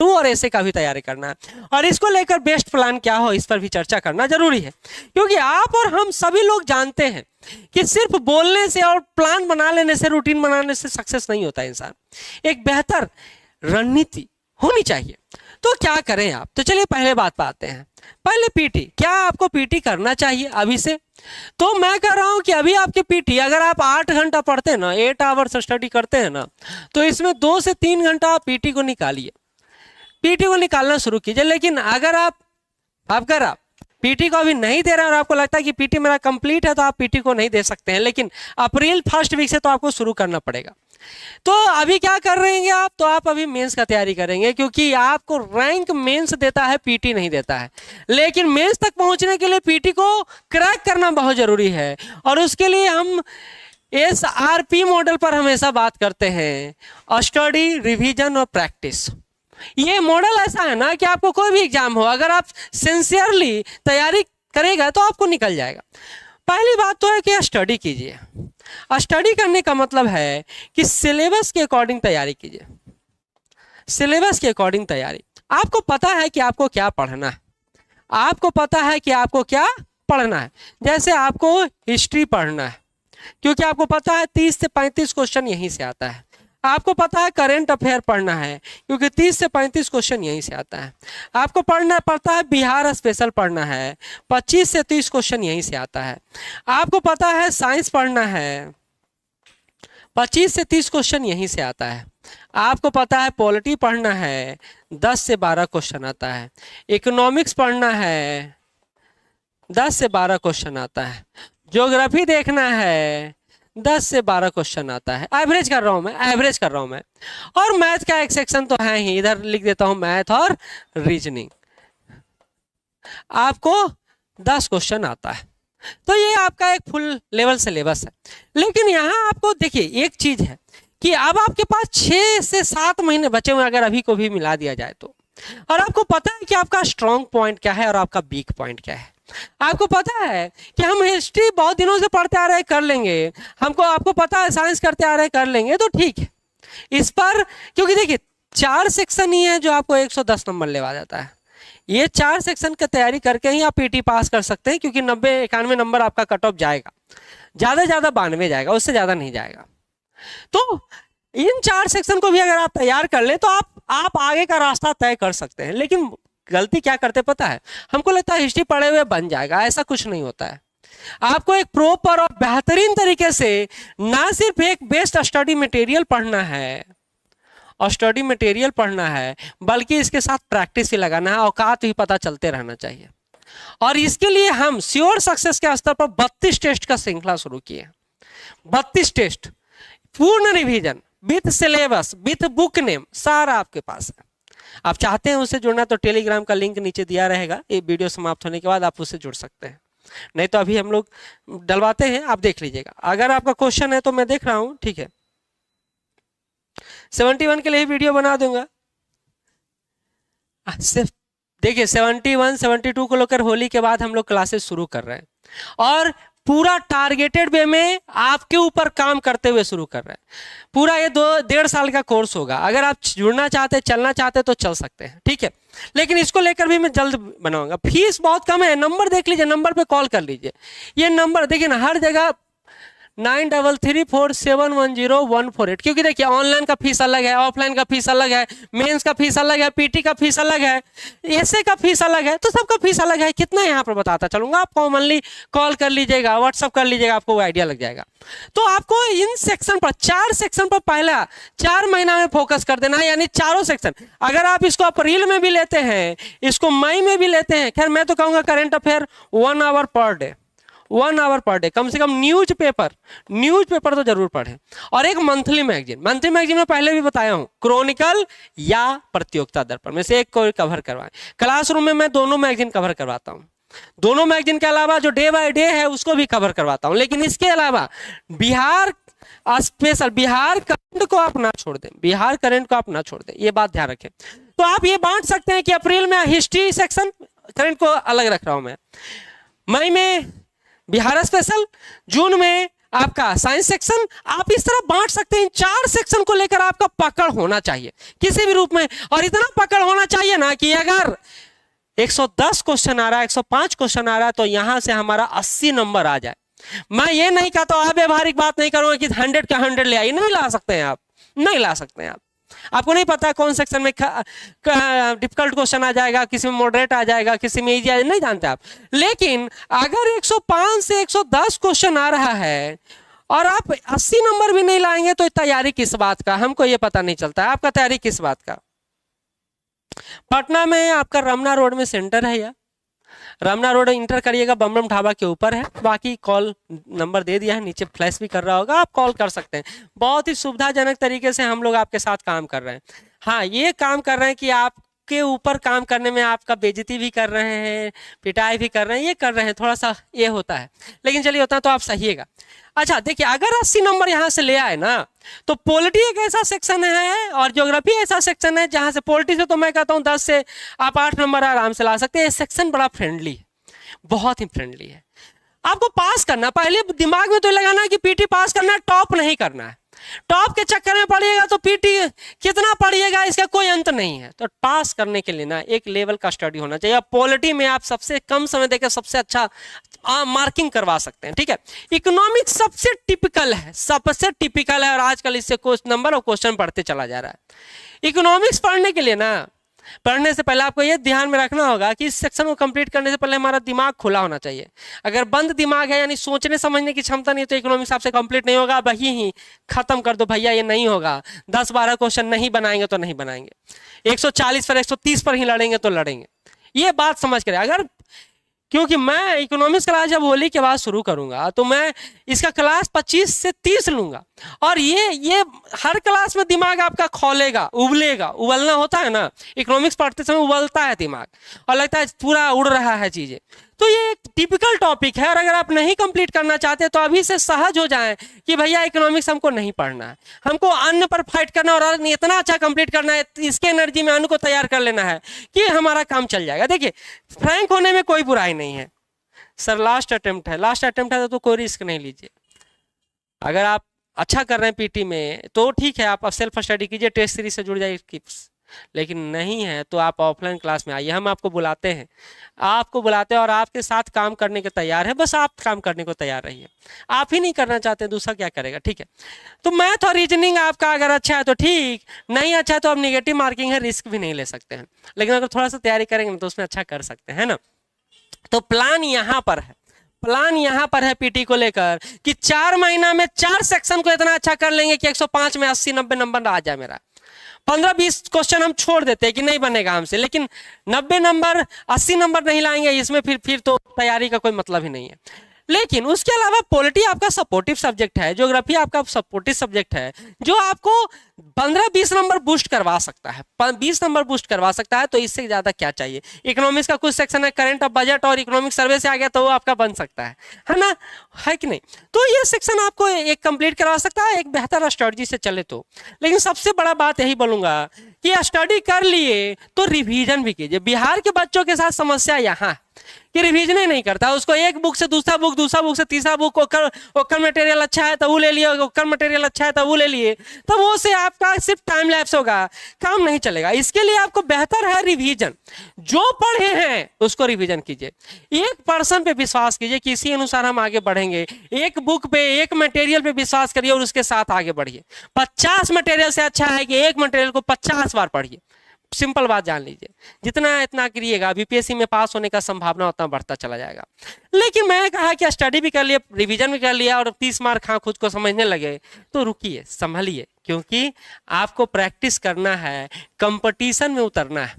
2 और ऐसे का भी तैयारी करना है। और इसको लेकर बेस्ट प्लान क्या हो इस पर भी चर्चा करना जरूरी है, क्योंकि आप और हम सभी लोग जानते हैं कि सिर्फ बोलने से और प्लान बना लेने से, रूटीन बनाने से सक्सेस नहीं होता इंसान। एक बेहतर रणनीति होनी चाहिए। तो क्या करें आप? तो चलिए पहले बात पे आते हैं। पहले पीटी, क्या आपको पीटी करना चाहिए अभी से? तो मैं कह रहा हूं कि अभी आपके पीटी, अगर आप 8 घंटा पढ़ते हैं ना, 8 आवर्स स्टडी करते हैं ना, तो इसमें 2 से 3 घंटा आप पीटी को निकालिए, पीटी को निकालना शुरू कीजिए। लेकिन अगर आप पीटी को अभी नहीं दे रहे हैं और आपको लगता है कि पीटी मेरा कंप्लीट है, तो आप पीटी को नहीं दे सकते हैं, लेकिन अप्रैल फर्स्ट वीक से तो आपको शुरू करना पड़ेगा। तो अभी क्या कर रहे हैं आप? तो आप अभी मेंस का तैयारी करेंगे, क्योंकि आपको रैंक मेंस देता है, पीटी नहीं देता है। लेकिन मेंस तक पहुंचने के लिए पीटी को क्रैक करना बहुत जरूरी है, और उसके लिए हम SRP मॉडल पर हमेशा बात करते हैं, स्टडी, रिवीजन और प्रैक्टिस। ये मॉडल ऐसा है ना कि आपको कोई भी एग्जाम हो, अगर आप सिंसियरली तैयारी करेगा तो आपको निकल जाएगा। पहली बात तो है कि स्टडी कीजिए। स्टडी करने का मतलब है कि सिलेबस के अकॉर्डिंग तैयारी कीजिए, सिलेबस के अकॉर्डिंग तैयारी। आपको पता है कि आपको क्या पढ़ना है, आपको पता है कि आपको क्या पढ़ना है। जैसे आपको हिस्ट्री पढ़ना है, क्योंकि आपको पता है 30 से 35 क्वेश्चन यहीं से आता है। आपको पता है करंट अफेयर पढ़ना है, क्योंकि 30 से 35 क्वेश्चन यहीं से आता है। आपको पढ़ता है बिहार स्पेशल पढ़ना है, 25 से 30 क्वेश्चन यहीं से आता है। आपको पता है साइंस पढ़ना है, 25 से 30 क्वेश्चन यहीं से आता है। आपको पता है पॉलिटी पढ़ना है, 10 से 12 क्वेश्चन आता है। इकोनॉमिक्स पढ़ना है, 10 से 12 क्वेश्चन आता है। ज्योग्राफी देखना है, 10 से 12 क्वेश्चन आता है। एवरेज कर रहा हूं मैं। और मैथ का एक सेक्शन तो है ही, इधर लिख देता हूं मैथ और रीजनिंग। आपको 10 क्वेश्चन आता है। तो ये आपका एक फुल लेवल सिलेबस है। लेकिन यहाँ आपको देखिए एक चीज है कि अब आपके पास 6 से 7 महीने बचे हुए, अगर अभी को भी मिला दिया जाए तो। और आपको पता है कि आपका स्ट्रॉन्ग पॉइंट क्या है और आपका वीक पॉइंट क्या है। आपको पता है कि हम हिस्ट्री बहुत दिनों से पढ़ते आ रहे हैं, कर लेंगे। आपको पता है साइंस करते आ रहे हैं, कर लेंगे, तो ठीक है इस पर। क्योंकि देखिए 4 सेक्शन ही है जो आपको 110 नंबर लेवा जाता है। ये 4 सेक्शन की तैयारी करके ही आप पीटी पास कर सकते हैं, क्योंकि 90-91 नंबर आपका कट ऑफ जाएगा, ज्यादा 92 जाएगा, उससे ज्यादा नहीं जाएगा। तो इन 4 सेक्शन को भी अगर आप तैयार कर ले तो आप आगे का रास्ता तय कर सकते हैं। लेकिन गलती क्या करते पता है? हमको लगता है हिस्ट्री पढ़े हुए बन जाएगा, ऐसा कुछ नहीं होता है। आपको एक प्रॉपर और बेहतरीन तरीके से ना सिर्फ एक बेस्ट स्टडी मटेरियल पढ़ना है और स्टडी मटेरियल पढ़ना है, बल्कि इसके साथ प्रैक्टिस भी लगाना है, औकात भी पता चलते रहना चाहिए। और इसके लिए हम श्योर सक्सेस के स्तर पर 32 टेस्ट का श्रृंखला शुरू किए। 32 टेस्ट, पूर्ण revision, with syllabus, with book name, सारा आपके पास है। आप चाहते हैं उससे जुड़ना तो टेलीग्राम का लिंक नीचे दिया रहेगा, ये वीडियो समाप्त होने के बाद आप उससे जुड़ सकते हैं। नहीं तो अभी हम लोग डलवाते हैं, आप देख लीजिएगा। अगर आपका क्वेश्चन है तो मैं देख रहा हूं, ठीक है। 71 के लिए वीडियो बना दूंगा। सिर्फ देखिए 71, 72 को लेकर होली के बाद हम लोग क्लासेस शुरू कर रहे हैं, और पूरा टारगेटेड वे में आपके ऊपर काम करते हुए शुरू कर रहे हैं। पूरा ये 2-1.5 साल का कोर्स होगा। अगर आप जुड़ना चाहते, चलना चाहते तो चल सकते हैं, ठीक है। लेकिन इसको लेकर भी मैं जल्द बनाऊंगा। फीस बहुत कम है, नंबर देख लीजिए, नंबर पे कॉल कर लीजिए। ये नंबर देखिए ना, हर जगह 9334710148। क्योंकि देखिए ऑनलाइन का फीस अलग है, ऑफलाइन का फीस अलग है, मेंस का फीस अलग है, पीटी का फीस अलग है, एसए का फीस अलग है, तो सबका फीस अलग है। कितना यहाँ पर बताता चलूंगा। आप कॉमनली कॉल कर लीजिएगा, व्हाट्सअप कर लीजिएगा, आपको वो आइडिया लग जाएगा। तो आपको इन सेक्शन पर, 4 सेक्शन पर पहला 4 महीना में फोकस कर देना है, यानी चारों सेक्शन। अगर आप इसको अप्रैल में भी लेते हैं, इसको मई में भी लेते हैं, खैर मैं तो कहूँगा current affair 1 hour per day, 1 hour per day, कम से कम न्यूज़पेपर तो जरूर पढ़ें। और एक मंथली मैगजीन में पहले भी बताया हूं, क्रॉनिकल या प्रतियोगिता दर्पण में से एक को कवर करवाएं। क्लासरूम में मैं दोनों मैगजीन कवर करवाता हूं। दोनों मैगजीन के अलावा जो डे बाय डे है उसको भी कवर करवाता हूं। लेकिन इसके अलावा बिहार स्पेशल, बिहार करंट को आप ना छोड़ दें, ये बात ध्यान रखें। तो आप ये बांट सकते हैं कि अप्रैल में हिस्ट्री सेक्शन, करंट को अलग रख रहा हूं मैं, मई में बिहार स्पेशल, जून में आपका साइंस सेक्शन, आप इस तरह बांट सकते हैं। 4 सेक्शन को लेकर आपका पकड़ होना चाहिए किसी भी रूप में, और इतना पकड़ होना चाहिए ना कि अगर 110 क्वेश्चन आ रहा है, 105 क्वेश्चन आ रहा है, तो यहां से हमारा 80 नंबर आ जाए। मैं ये नहीं कहता हूं, आप व्यवहारिक बात नहीं करूंगा कि 100 का 100 ले आइए, नहीं ला सकते हैं आप, नहीं ला सकते हैं आप। आपको नहीं पता कौन सेक्शन में डिफिकल्ट क्वेश्चन आ जाएगा, किसी में मॉडरेट आ जाएगा, किसी में इजी आ जाएगा, नहीं जानते आप। लेकिन अगर 105 से 110 क्वेश्चन आ रहा है और आप 80 नंबर भी नहीं लाएंगे, तो तैयारी किस बात का, हमको ये पता नहीं चलता है आपका तैयारी किस बात का। पटना में आपका रमना रोड में सेंटर है, या रमना रोड इंटर करिएगा, बम ढाबा के ऊपर है। बाकी कॉल नंबर दे दिया है, नीचे फ्लैश भी कर रहा होगा, आप कॉल कर सकते हैं। बहुत ही सुविधाजनक तरीके से हम लोग आपके साथ काम कर रहे हैं। हाँ, ये काम कर रहे हैं कि आपके ऊपर काम करने में आपका बेइज्जती भी कर रहे हैं, पिटाई भी कर रहे हैं, ये कर रहे हैं, थोड़ा सा ये होता है, लेकिन चलिए होता है तो आप सहिएगा। अच्छा देखिए, अगर 80 नंबर यहां से ले आए ना, तो पॉलिटी एक ऐसा सेक्शन है और ज्योग्राफी ऐसा सेक्शन है जहां से पॉलिटी से तो मैं कहता हूं 10 से आप 8 नंबर आराम से ला सकते हैं। ये सेक्शन बड़ा फ्रेंडली है, बहुत ही फ्रेंडली है। आपको पास करना, पहले दिमाग में तो लगाना है कि पीटी पास करना है, टॉप नहीं करना है। टॉप के चक्कर में पढ़िएगा तो पीटी कितना पढ़िएगा इसका कोई अंत नहीं है। तो पास करने के लिए ना एक लेवल का स्टडी होना चाहिए। पॉलिटी में आप सबसे कम समय देकर सबसे अच्छा मार्किंग करवा सकते हैं, ठीक है। इकोनॉमिक्स सबसे टिपिकल है, सबसे टिपिकल है, और आजकल इससे नंबर और क्वेश्चन बढ़ते चला जा रहा है। इकोनॉमिक्स पढ़ने के लिए ना, पढ़ने से पहले आपको ये ध्यान में रखना होगा कि इस सेक्शन को कंप्लीट करने से पहले हमारा दिमाग खुला होना चाहिए। अगर बंद दिमाग है, यानी सोचने समझने की क्षमता नहीं, तो इकोनॉमिक्स आपसे कंप्लीट नहीं होगा। वही ही खत्म कर दो भैया, ये नहीं होगा। 10-12 क्वेश्चन नहीं बनाएंगे तो नहीं बनाएंगे, 140 पर 130 पर ही लड़ेंगे तो लड़ेंगे। ये बात समझ कर, अगर क्योंकि मैं इकोनॉमिक्स क्लास जब होली के बाद शुरू करूंगा तो मैं इसका क्लास 25 से 30 लूंगा, और ये हर क्लास में दिमाग आपका खोलेगा, उबलेगा। उबलना होता है ना, इकोनॉमिक्स पढ़ते समय उबलता है दिमाग और लगता है पूरा उड़ रहा है चीजें। तो ये एक टिपिकल टॉपिक है, और अगर आप नहीं कंप्लीट करना चाहते तो अभी से सहज हो जाएं कि भैया इकोनॉमिक्स हमको नहीं पढ़ना है, हमको अन्न पर फाइट करना और इतना अच्छा कंप्लीट करना है, इसके एनर्जी में अन्न को तैयार कर लेना है कि हमारा काम चल जाएगा। देखिए, फ्रैंक होने में कोई बुराई नहीं है सर, लास्ट अटेम्प्ट है, लास्ट अटेम्प्ट है तो कोई रिस्क नहीं लीजिए। अगर आप अच्छा कर रहे हैं पीटी में तो ठीक है, आप सेल्फ स्टडी कीजिए, टेस्ट सीरीज से जुड़ जाइए, लेकिन नहीं है तो आप ऑफलाइन क्लास में आइए, हम आपको बुलाते हैं, और आपके साथ काम करने के तैयार है। बस आप काम करने को तैयार रहिए, आप ही नहीं करना चाहते दूसरा क्या करेगा, ठीक है। तो मैथ और रीजनिंग आपका अगर अच्छा है तो ठीक, नहीं अच्छा है तो अब निगेटिव मार्किंग है, रिस्क भी नहीं ले सकते हैं, लेकिन अगर थोड़ा सा तैयारी करेंगे तो उसमें अच्छा कर सकते हैं ना। तो प्लान यहाँ पर है, प्लान यहाँ पर है पीटी को लेकर कि 4 महीना में 4 सेक्शन को इतना अच्छा कर लेंगे कि 105 में 80-90 नंबर आ जाए मेरा। 15-20 क्वेश्चन हम छोड़ देते हैं कि नहीं बनेगा हमसे, लेकिन 90 नंबर 80 नंबर नहीं लाएंगे इसमें, फिर तो तैयारी का कोई मतलब ही नहीं है। लेकिन उसके अलावा पॉलिटी आपका सपोर्टिव सब्जेक्ट है, ज्योग्राफी आपका सपोर्टिव सब्जेक्ट है, जो आपको 15-20 नंबर बूस्ट करवा सकता है, 20 नंबर बूस्ट करवा सकता है। तो इससे ज्यादा क्या चाहिए। इकोनॉमिक्स का कुछ सेक्शन है, करंट ऑफ बजट और इकोनॉमिक सर्वे से आ गया तो वो आपका बन सकता है ना, है कि नहीं। तो ये सेक्शन आपको एक कंप्लीट करवा सकता है, एक बेहतर स्ट्रेटजी से चले तो। लेकिन सबसे बड़ा बात यही बोलूंगा कि स्टडी कर लिए तो रिवीजन भी कीजिए। बिहार के बच्चों के साथ समस्या यहाँ कि रिवीजन ही नहीं करता, उसको एक बुक से दूसरा बुक, दूसरा बुक से तीसरा बुक, ओकर मटेरियल अच्छा है तो वो ले लिए, ओकर मटेरियल अच्छा है तो वो ले लिए, तो वो से आपका सिर्फ टाइम लैप्स होगा, काम नहीं चलेगा। इसके लिए आपको बेहतर है रिवीजन, जो पढ़े हैं उसको रिवीजन कीजिए, एक पर्सन पे विश्वास कीजिए कि इसी अनुसार हम आगे बढ़ेंगे। एक बुक पे, एक मटेरियल पे विश्वास करिए और उसके साथ आगे बढ़िए। 50 मटेरियल से अच्छा है कि एक मटेरियल को 50 बार पढ़िए। सिंपल बात जान लीजिए, जितना इतना करिएगा बीपीएससी में पास होने का संभावना उतना बढ़ता चला जाएगा। लेकिन मैंने कहा कि स्टडी भी कर लिया, रिवीजन भी कर लिया और 30 मार्क हाँ खुद को समझने लगे तो रुकिए, संभलिए, क्योंकि आपको प्रैक्टिस करना है, कंपटीशन में उतरना है,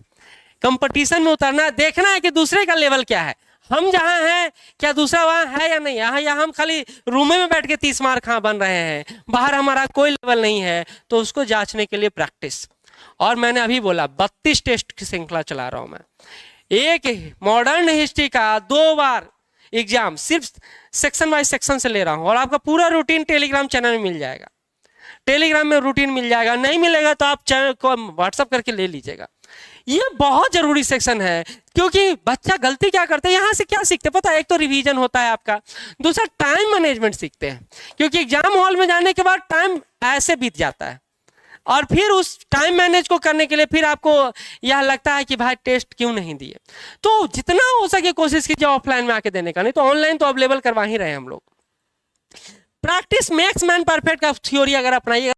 कंपटीशन में उतरना है, देखना है कि दूसरे का लेवल क्या है, हम जहां हैं क्या दूसरा वहां है या नहीं। यहाँ हम खाली रूम में बैठ के 30 मार्क हाँ बन रहे हैं, बाहर हमारा कोई लेवल नहीं है, तो उसको जांचने के लिए प्रैक्टिस। और मैंने अभी बोला 32 टेस्ट की श्रृंखला चला रहा हूं मैं, एक मॉडर्न हिस्ट्री का 2 बार एग्जाम सिर्फ सेक्शन बाय सेक्शन से ले रहा हूं, और आपका पूरा रूटीन टेलीग्राम चैनल में मिल जाएगा। टेलीग्राम में रूटीन मिल जाएगा, नहीं मिलेगा तो आप चैनल को व्हाट्सअप करके ले लीजिएगा। ये बहुत जरूरी सेक्शन है, क्योंकि बच्चा गलती क्या करते हैं, यहाँ से क्या सीखते हैं पता है, एक तो रिवीजन होता है आपका, दूसरा टाइम मैनेजमेंट सीखते हैं, क्योंकि एग्जाम हॉल में जाने के बाद टाइम ऐसे बीत जाता है, और फिर उस टाइम मैनेज को करने के लिए फिर आपको यह लगता है कि भाई टेस्ट क्यों नहीं दिए। तो जितना हो सके कोशिश कीजिए ऑफलाइन में आके देने का, नहीं तो ऑनलाइन तो अवेलेबल करवा ही रहे हैं हम लोग। प्रैक्टिस मेक्स मैन परफेक्ट का थ्योरी अगर अपनाइएगा